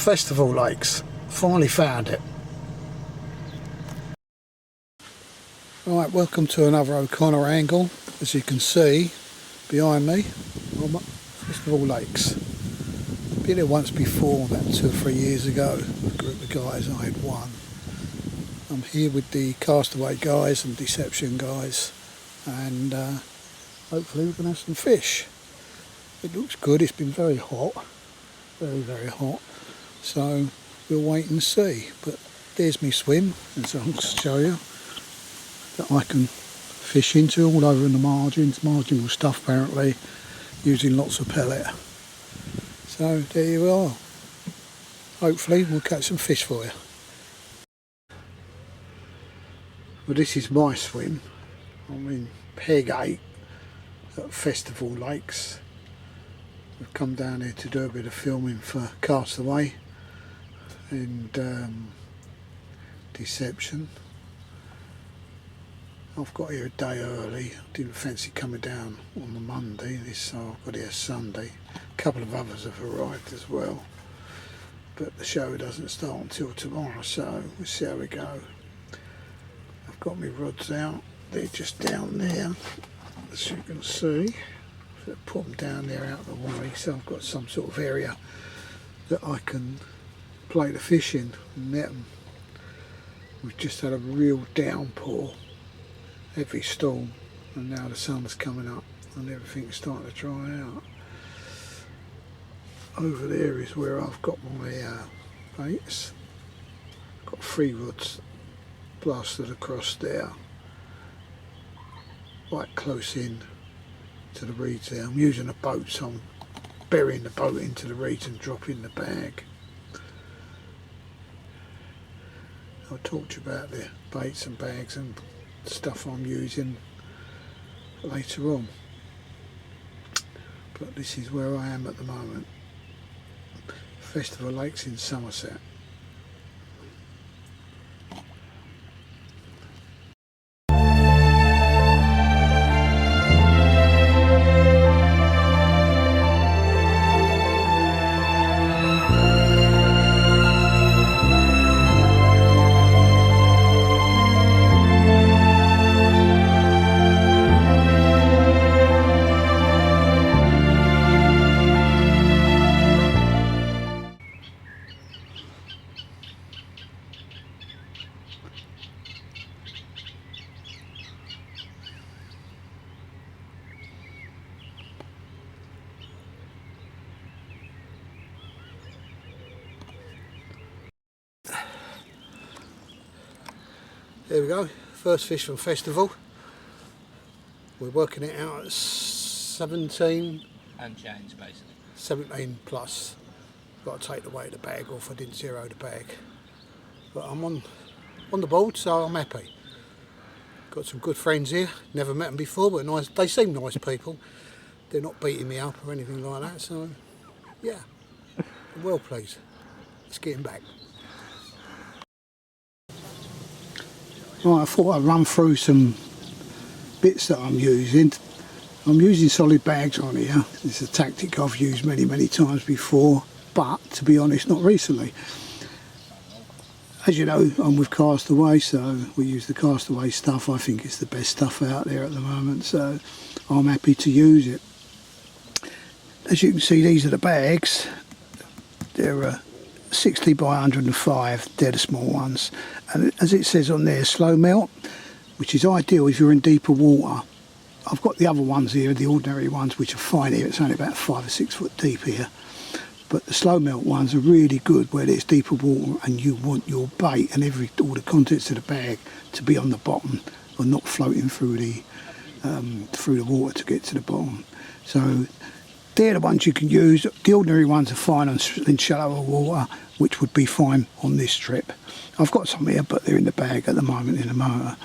Festival Lakes. Finally found it. Right, welcome to another O'Connor angle. As you can see behind me, I'm at Festival Lakes. Been here once before, about 2 or 3 years ago, with a group of guys. I had one. I'm here with the Castaway guys and Deception guys, and hopefully we can have some fish. It looks good. It's been very hot, very hot, so we'll wait and see. But there's me swim, as I'll show you, that I can fish into, all over in the margins, marginal stuff apparently, using lots of pellet. So there you are. Hopefully we'll catch some fish for you. Well, this is my swim. I'm in Peg 8 at Festival Lakes. We've come down here to do a bit of filming for Castaway and Deception. I've got here a day early. I didn't fancy coming down on the Monday, so I've got here Sunday. A couple of others have arrived as well, but the show doesn't start until tomorrow, so we'll see how we go. I've got my rods out. They're just down there, as you can see. So put them down there out of the way, so I've got some sort of area that I can play the fish in and net them. We've just had a real downpour, heavy storm, and now the sun's coming up and everything's starting to dry out. Over there is where I've got my baits. Got 3 rods blasted across there, right close in to the reeds there. I'm using a boat, so I'm burying the boat into the reeds and dropping the bag. I'll talk to you about the baits and bags and stuff I'm using later on, but this is where I am at the moment. Festival Lakes in Somerset. There we go, first fish from Festival. We're working it out at 17 and change, basically. 17 plus. Got to take the weight of the bag off. I didn't zero the bag, but I'm on the board, so I'm happy. Got some good friends here. Never met them before, but nice. They seem nice people. They're not beating me up or anything like that. So yeah, I'm well pleased. Let's get him back. Right, I thought I'd run through some bits that I'm using. I'm using solid bags on here. It's a tactic I've used many times before, but to be honest, not recently. As you know, I'm with Castaway, so we use the Castaway stuff. I think it's the best stuff out there at the moment, so I'm happy to use it. As you can see, these are the bags. They're 60 by 105, they're the small ones, and as it says on there, slow melt, which is ideal if you're in deeper water. I've got the other ones here, the ordinary ones, which are fine here. It's only about 5 or 6 foot deep here, but the slow melt ones are really good where there's deeper water and you want your bait and all the contents of the bag to be on the bottom or not floating through the water to get to the bottom. So they're the ones you can use. The ordinary ones are fine in shallower water, which would be fine on this trip. I've got some here, but they're in the bag at the moment in the motor.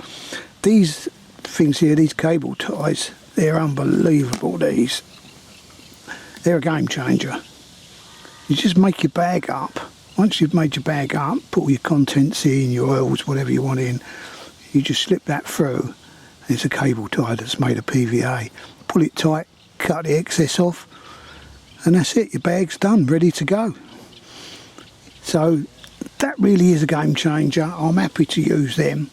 These things here, these cable ties, they're unbelievable. These, they're a game changer. You just make your bag up. Once you've made your bag up, put all your contents in, your oils, whatever you want in, you just slip that through. It's a cable tie that's made of PVA. Pull it tight, cut the excess off, and that's it. Your bag's done, ready to go. So that really is a game changer. I'm happy to use them.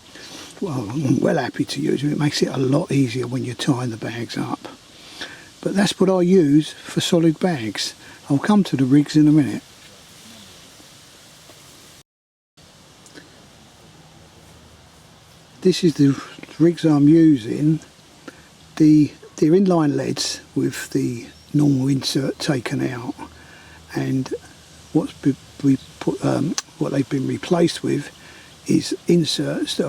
Well, I'm well happy to use them. It makes it a lot easier when you're tying the bags up. But that's what I use for solid bags. I'll come to the rigs in a minute. This is the rigs I'm using. They're inline leads with the normal insert taken out, and what they've been replaced with is inserts that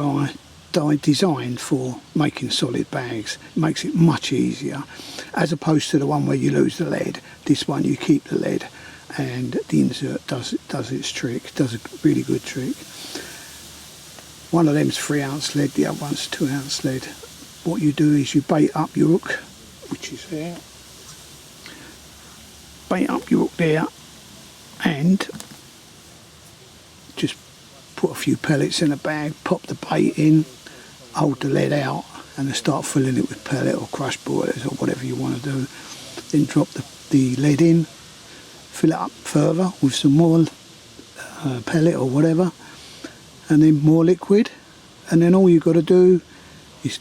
I designed for making solid bags. It makes it much easier, as opposed to the one where you lose the lead. This one you keep the lead, and the insert does its trick, does a really good trick. One of them's 3-ounce lead, the other one's 2-ounce lead. What you do is you bait up your hook, which is there. Bait up your hook there, and just put a few pellets in a bag, pop the bait in, hold the lead out, and then start filling it with pellet or crushed boilers or whatever you want to do. Then drop the lead in, fill it up further with some more pellet or whatever, and then more liquid, and then all you've got to do is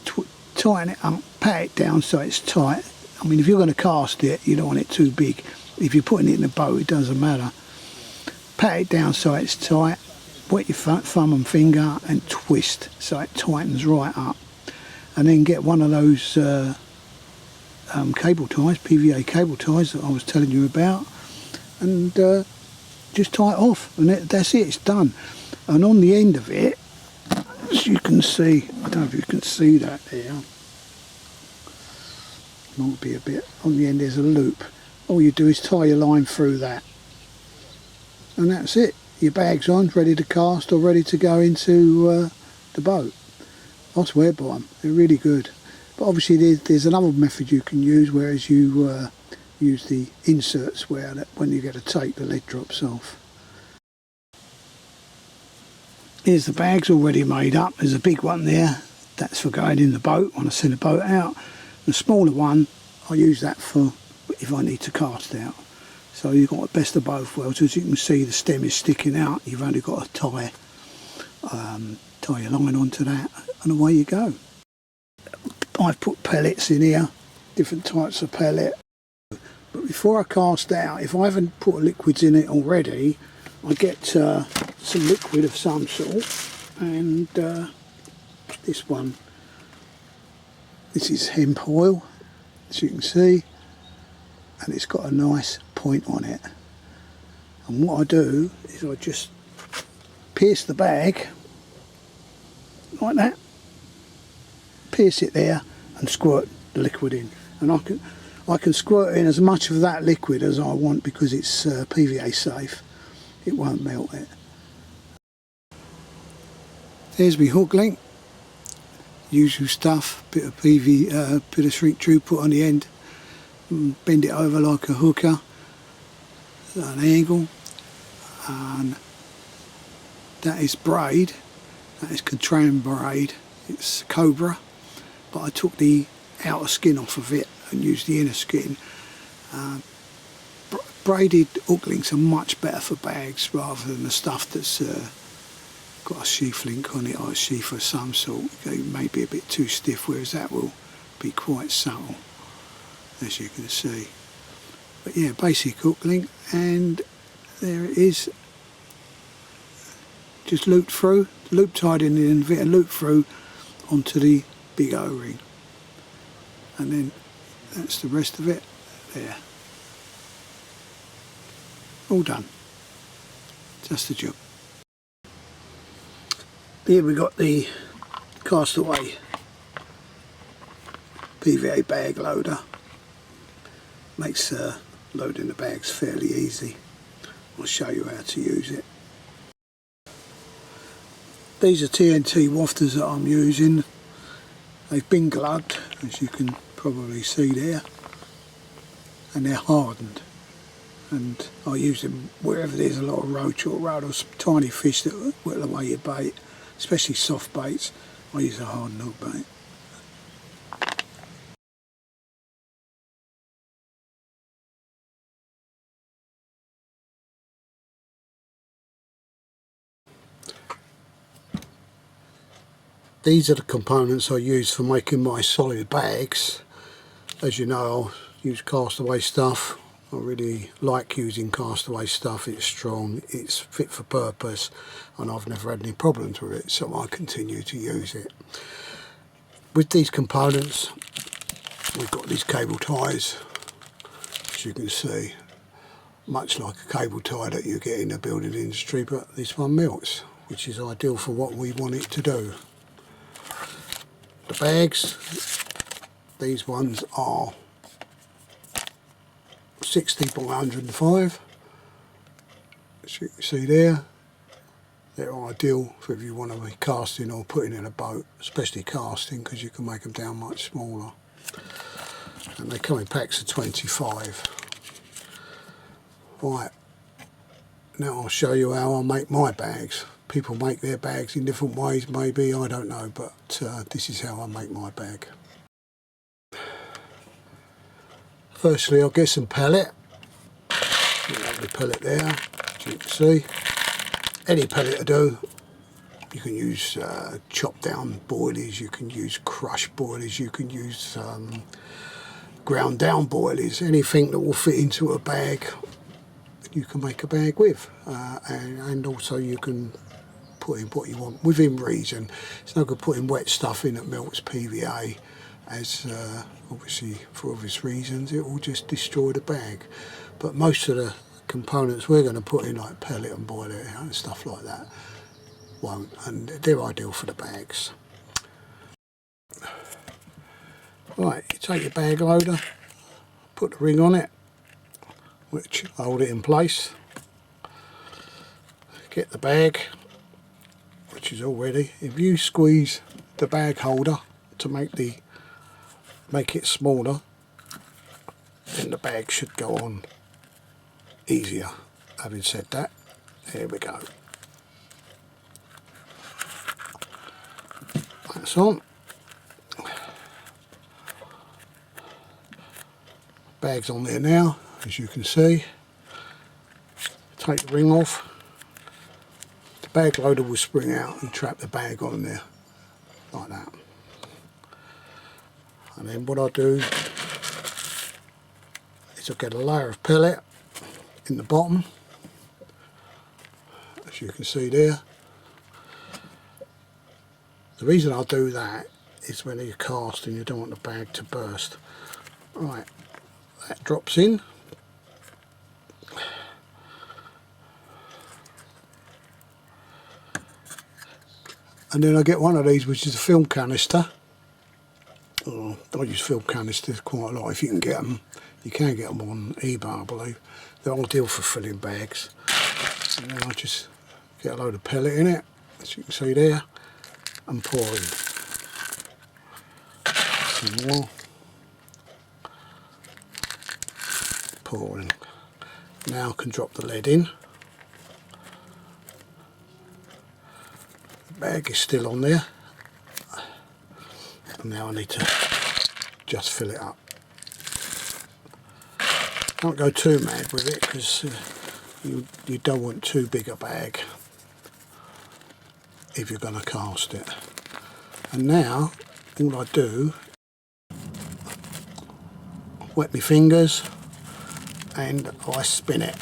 tighten it up, pat it down so it's tight. I mean, if you're going to cast it, you don't want it too big. If you're putting it in a boat, it doesn't matter. Pat it down so it's tight, wet your thumb and finger and twist so it tightens right up. And then get one of those cable ties, PVA cable ties that I was telling you about, and just tie it off, and that's it, it's done. And on the end of it, as you can see, I don't know if you can see that there, might be a bit, on the end there's a loop. All you do is tie your line through that, and that's it. Your bag's on, ready to cast or ready to go into the boat. I swear by them, they're really good. But obviously there's another method you can use, whereas you use the inserts where when you get a take, the lead drops off. Here's the bags already made up. There's a big one there, that's for going in the boat when I send a boat out. The smaller one, I use that for if I need to cast out. So you've got the best of both worlds. As you can see, the stem is sticking out. You've only got to tie your line onto that, and away you go. I've put pellets in here, different types of pellet. But before I cast out, if I haven't put liquids in it already, I get some liquid of some sort, and this one, this is hemp oil, as you can see, and it's got a nice point on it. And what I do is I just pierce the bag like that, pierce it there, and squirt the liquid in. And I can squirt in as much of that liquid as I want because it's PVA safe. It won't melt it. There's my hook link. Usual stuff, bit of bit of shrink tube put on the end, bend it over like a hooker at an angle, and that is braid, that is Contran braid, it's Cobra, but I took the outer skin off of it and used the inner skin. Braided hook links are much better for bags rather than the stuff that's got a sheath link on it or a sheath of some sort. They may be a bit too stiff, whereas that will be quite subtle, as you can see. But yeah, basic hook link, and there it is, just looped through, loop tied in the end of it and looped through onto the big O-ring, and then that's the rest of it there. All done, just the job. Here we got the Castaway PVA bag loader. Makes loading the bags fairly easy. I'll show you how to use it. These are TNT wafters that I'm using. They've been glugged, as you can probably see there, and they're hardened. And I use them wherever there's a lot of roach or rudd or some tiny fish that whittle away your bait, especially soft baits. I use a hardened hook bait. these are the components I use for making my solid bags. As you know, I use castaway stuff. I really like using castaway stuff. It's strong, it's fit for purpose, and I've never had any problems with it, so I continue to use it. With these components, we've got these cable ties, as you can see, much like a cable tie that you get in the building industry, but this one melts, which is ideal for what we want it to do. The bags, these ones are 60 by 105, as you can see there. They're ideal for if you want to be casting or putting in a boat, especially casting, because you can make them down much smaller. And they come in packs of 25. Right, now I'll show you how I make my bags. People make their bags in different ways, maybe, I don't know, but this is how I make my bag. Firstly, I'll get some pellet. Lovely pellet there, as you can see. Any pellet will do. You can use chopped down boilies, you can use crushed boilies, you can use ground down boilies, anything that will fit into a bag you can make a bag with, and also you can put in what you want within reason. It's no good putting wet stuff in that melts PVA, as obviously for obvious reasons it will just destroy the bag. But most of the components we're going to put in, like pellet and boiler and stuff like that, won't, and they're ideal for the bags. Right, you take your bag loader, put the ring on it, which hold it in place. Get the bag, which is all ready. If you squeeze the bag holder to make it smaller, then the bag should go on easier. Having said that, here we go. That's on. Bag's on there now, as you can see. Take the ring off. The bag loader will spring out and trap the bag on there, like that. And then what I do is I get a layer of pellet in the bottom, as you can see there. The reason I do that is when you cast and you don't want the bag to burst. Right, that drops in. And then I get one of these, which is a film canister. Oh, I use film canisters quite a lot if you can get them. You can get them on eBay, I believe. They're ideal for filling bags. And then I just get a load of pellet in it, as you can see there, and pour in some more. Pour in. Now I can drop the lead in. The bag is still on there. And now I need to just fill it up. Don't go too mad with it, because you don't want too big a bag if you're going to cast it. And now all I do, wet my fingers and I spin it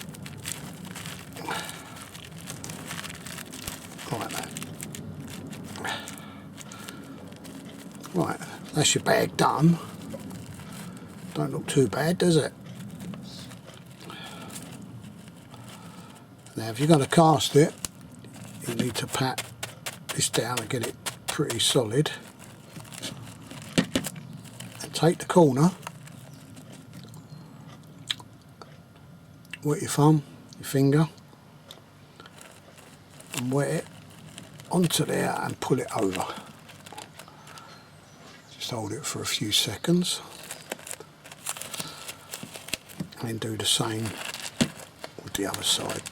like that. Right, that's your bag done. Don't look too bad, does it? Now if you're going to cast it, you need to pat this down and get it pretty solid. And take the corner, wet your thumb, your finger, and wet it onto there and pull it over. Just hold it for a few seconds. And then do the same with the other side.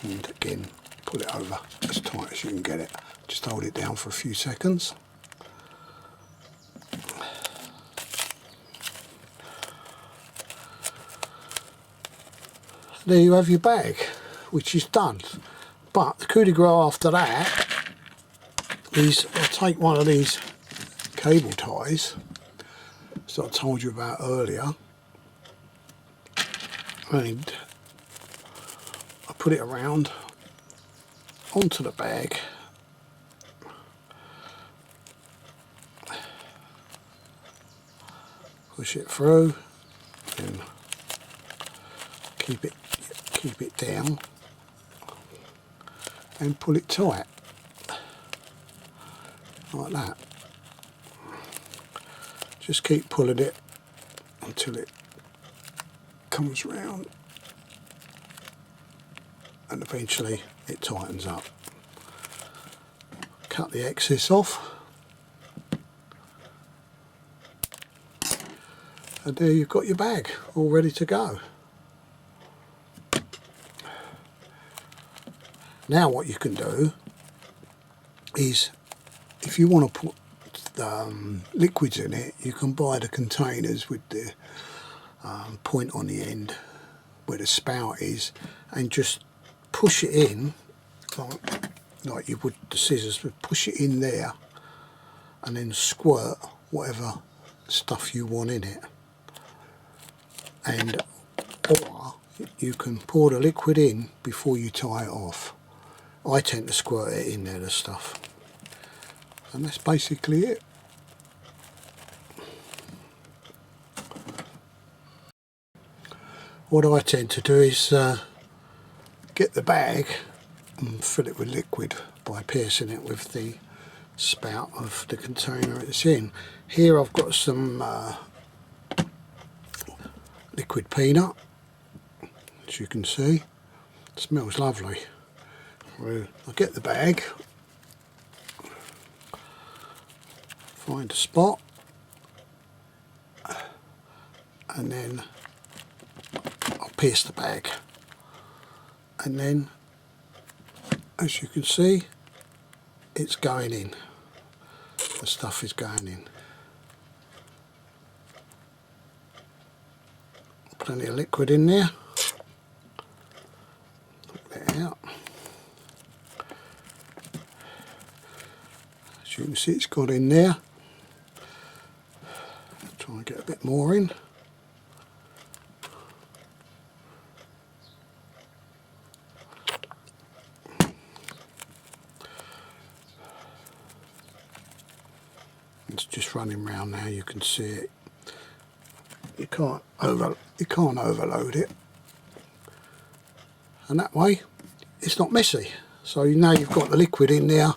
And again, pull it over as tight as you can get it. Just hold it down for a few seconds. There you have your bag. which is done. But the coup de grace after that is I'll take one of these cable ties that I told you about earlier, and I put it around onto the bag, push it through and keep it down and pull it tight like that. Just keep pulling it until it comes round and eventually it tightens up. Cut the excess off, and there you've got your bag all ready to go. Now what you can do is, if you want to put liquids in it, you can buy the containers with the point on the end where the spout is, and just push it in like you would the scissors, but push it in there and then squirt whatever stuff you want in it. And or you can pour the liquid in before you tie it off. I tend to squirt it in there, the stuff, and that's basically it. What I tend to do is get the bag and fill it with liquid by piercing it with the spout of the container it's in. Here I've got some liquid peanut, as you can see. It smells lovely. I'll get the bag, find a spot, and then I'll pierce the bag, and then as you can see it's going in, the stuff is going in. Plenty of liquid in there, look that out. As you can see it's got in there, try and get a bit more in. It's just running round now, you can see it. You can't overload it, and that way it's not messy. So now you've got the liquid in there,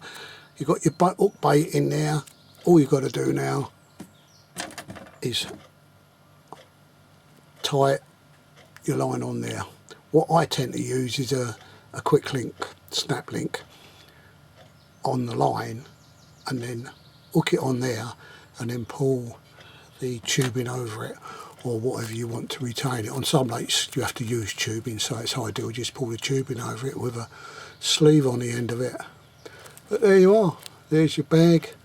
you've got your hook bait in there. All you've got to do now is tie your line on there. What I tend to use is a quick link, snap link on the line, and then hook it on there and then pull the tubing over it, or whatever you want to retain it. On some lakes you have to use tubing, so it's ideal just pull the tubing over it with a sleeve on the end of it. But there you are, there's your bag.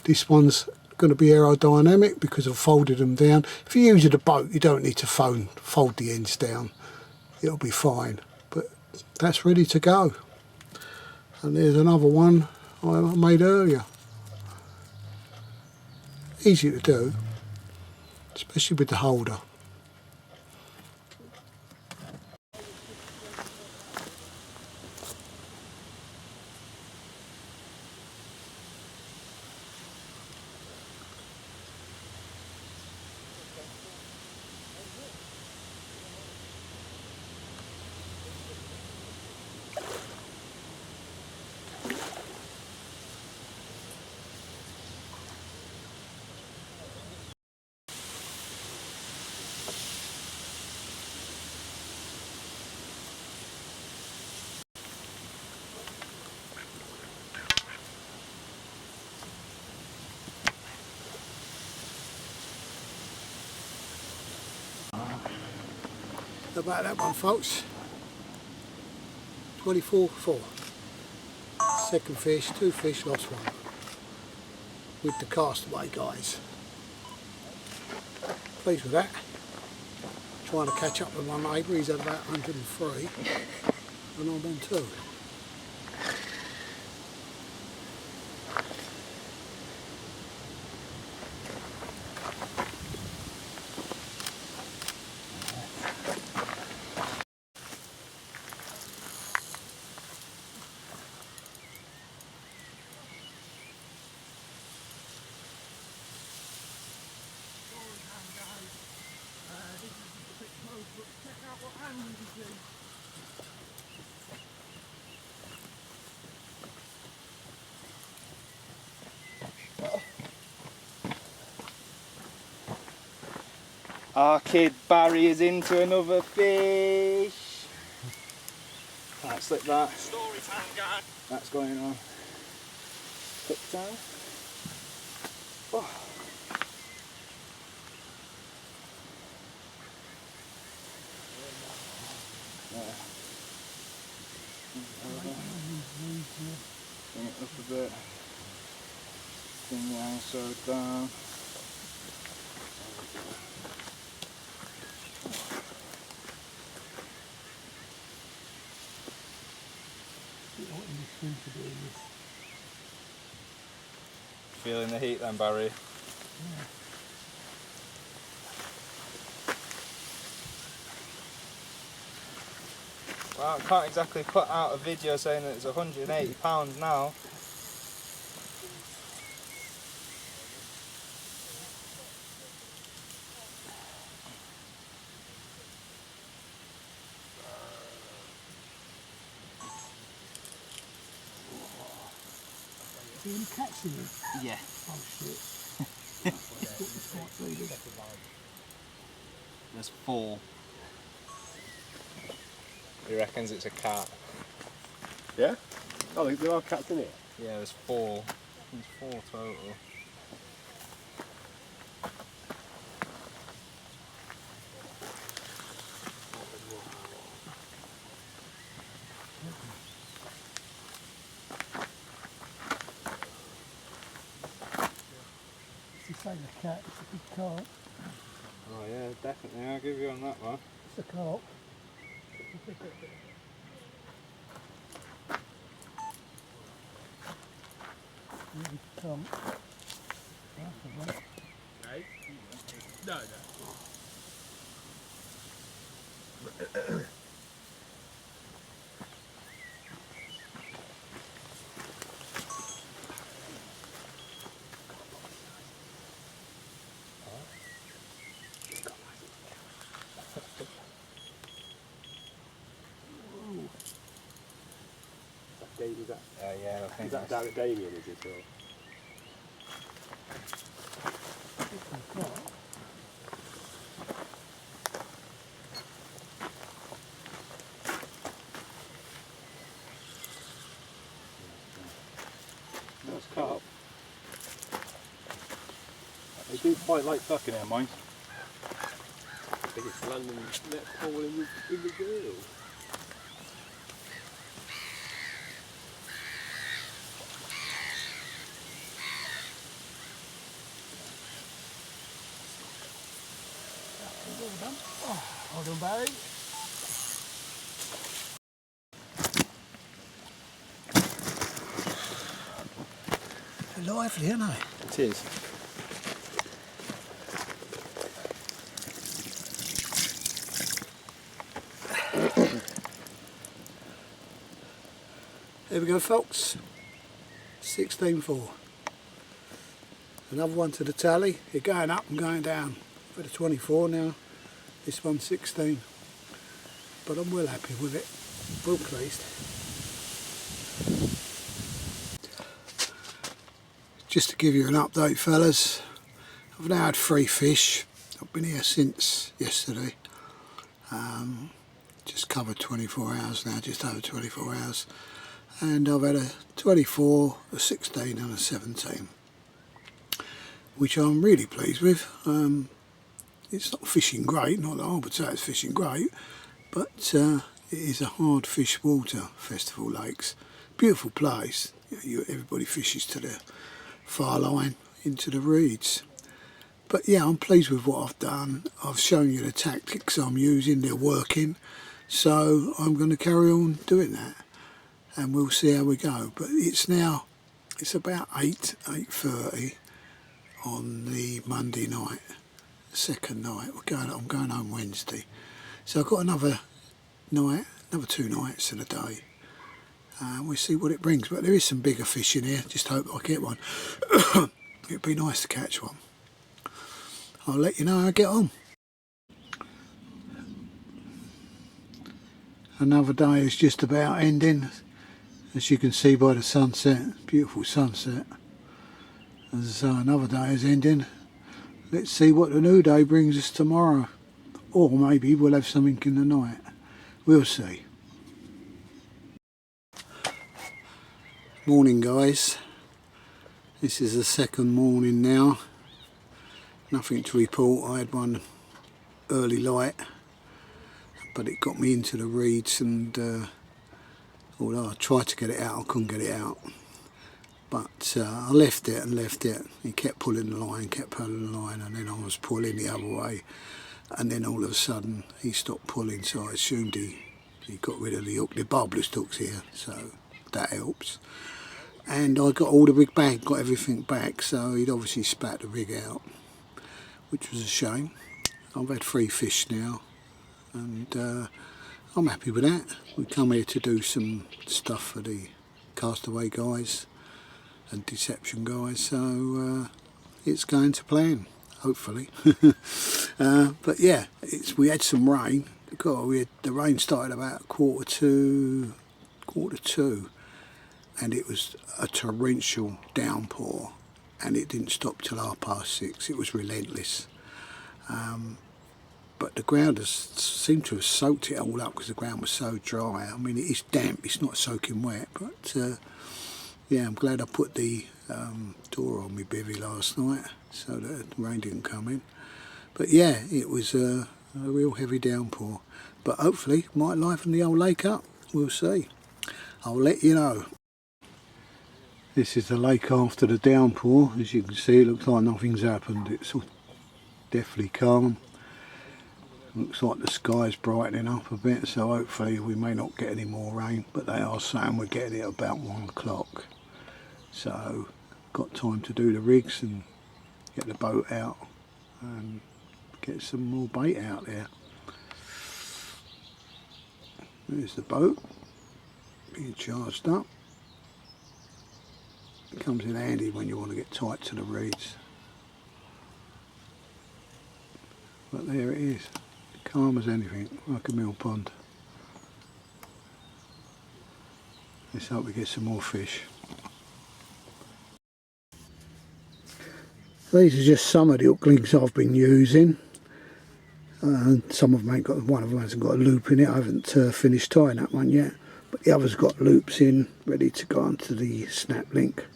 This one's going to be aerodynamic because I've folded them down. If you're using a boat you don't need to fold the ends down, it'll be fine. But that's ready to go. And there's another one I made earlier. Easy to do, especially with the holder. About that one, folks. 24-4. Second fish, 2 fish, lost 1 with the castaway guys. Pleased with that. Trying to catch up with my neighbour, he's at about 103. And I'm on two. Our kid Barry is into another fish. Right, slip that. Story time, guys. That's going on. Quick time. Oh. There. Bring it up a bit. Bring the ISO down. Feeling the heat then, Barry? Yeah. Well, I can't exactly put out a video saying that it's £180 now. Are there any cats in it? Yeah. Oh shit. There's 4. He reckons it's a cat. Yeah? Oh, there are cats in it? Yeah, there's 4. There's 4 total. If you say the cat, it's a big carp. Oh yeah, definitely. I'll give you on that one. It's a carp. Really come. No. Is that, Yeah, I think is that down at Damien, is it? Or? That's carp. They do quite like fucking air mines. I think it's London net fall in the grill. Hold on, Barry. They're lively, aren't they? It is. There we go, folks. 16.4. Another one to the tally. You're going up and going down. For the 24 now. This one's 16. But I'm well happy with it. Well pleased. Just to give you an update, fellas. I've now had 3 fish. I've been here since yesterday. Just covered 24 hours now, just over 24 hours. And I've had a 24, a 16 and a 17. Which I'm really pleased with. It's not fishing great, not that I would say it's fishing great, but it is a hard fish water, Festival Lakes. Beautiful place. Everybody fishes to the far line into the reeds. But yeah, I'm pleased with what I've done. I've shown you the tactics I'm using, they're working. So I'm going to carry on doing that, and we'll see how we go. But it's about 8:30 on the Monday night, second night. I'm going home Wednesday, so I've got another 2 nights in a day. We'll see what it brings, but there is some bigger fish in here. Just hope I get one. It'd be nice to catch one. I'll let you know how I get on. Another day is just about ending, as you can see by the sunset. Beautiful sunset. As another day is ending. Let's see what the new day brings us tomorrow, or maybe we'll have something in the night. We'll see. Morning, guys. This is the second morning now. Nothing to report. I had one early light, but it got me into the reeds, and although I tried to get it out, I couldn't get it out. But I left it. He kept pulling the line, and then I was pulling the other way, and then all of a sudden he stopped pulling, so I assumed he got rid of the hook. The barbless hook's here, so that helps. And I got all the rig back, got everything back, so he'd obviously spat the rig out, which was a shame. I've had 3 fish now, and I'm happy with that. We come here to do some stuff for the castaway guys and deception guys, so it's going to plan, hopefully. But yeah, we had some rain. God, the rain started about quarter two, and it was a torrential downpour, and it didn't stop till 6:30. It was relentless. But the ground seemed to have soaked it all up because the ground was so dry. I mean, it is damp, it's not soaking wet, but yeah, I'm glad I put the door on my bivvy last night so that the rain didn't come in. But yeah, it was a real heavy downpour, but hopefully might liven the old lake up. We'll see. I'll let you know. This is the lake after the downpour. As you can see, it looks like nothing's happened. It's definitely calm. Looks like the sky's brightening up a bit, so hopefully we may not get any more rain, but they are saying we're getting it about 1 o'clock. So got time to do the rigs and get the boat out and get some more bait out there. There's the boat being charged up. It comes in handy when you want to get tight to the reeds. But there it is, calm as anything, like a mill pond. Let's hope we get some more fish. These are just some of the hook links I've been using. Some of them ain't got, one of them hasn't got a loop in it. I haven't finished tying that one yet, but the other's got loops in, ready to go onto the snap link.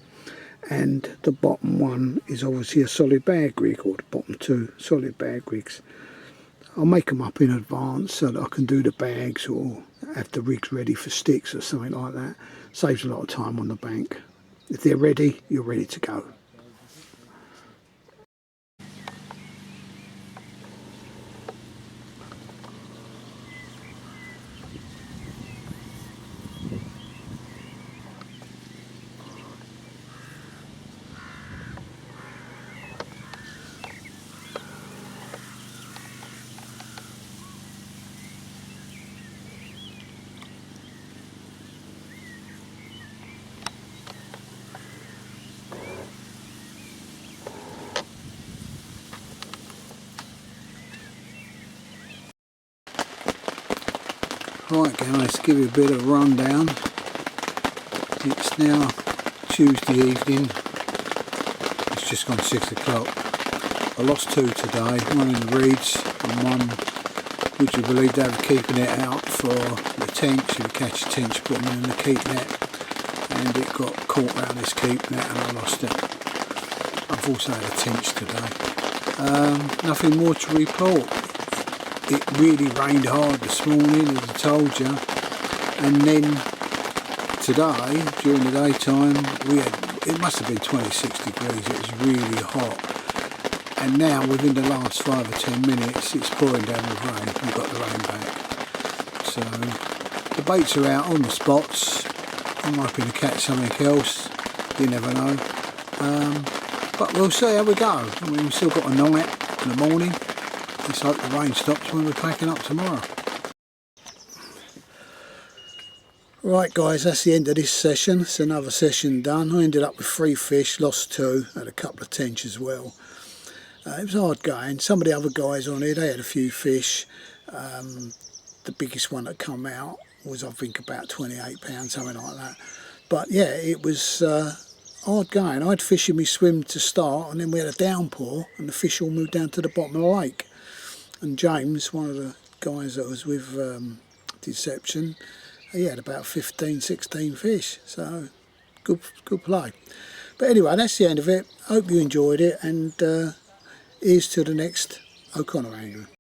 And the bottom one is obviously a solid bag rig, or the bottom 2 solid bag rigs. I'll make them up in advance so that I can do the bags or have the rigs ready for sticks or something like that. Saves a lot of time on the bank. If they're ready, you're ready to go. Right guys, give you a bit of a rundown. It's now Tuesday evening, it's just gone 6 o'clock. I lost 2 today, one in the reeds and one, would you believe they were keeping it out for the tench. If you catch a tench, put them in the keep net, and it got caught around this keep net and I lost it. I've also had a tench today. Nothing more to report. It really rained hard this morning, as I told you, and then today, during the daytime, it must have been 26 degrees, it was really hot, and now within the last 5 or 10 minutes it's pouring down with rain. We've got the rain back, So the baits are out on the spots. I'm hoping to catch something else. You never know. But we'll see how we go. I mean, we've still got a night and a morning. Let's hope the rain stops when we're packing up tomorrow. Right guys, that's the end of this session. It's another session done. I ended up with 3 fish, lost 2, had a couple of tench as well. It was hard going. Some of the other guys on here, they had a few fish. The biggest one that come out was, I think, about 28 pounds, something like that. But yeah, it was hard going. I had fish in my swim to start, and then we had a downpour and the fish all moved down to the bottom of the lake. And James, one of the guys that was with Deception, he had about 15, 16 fish. So good play. But anyway, that's the end of it. Hope you enjoyed it, and here's to the next O'Connor angling.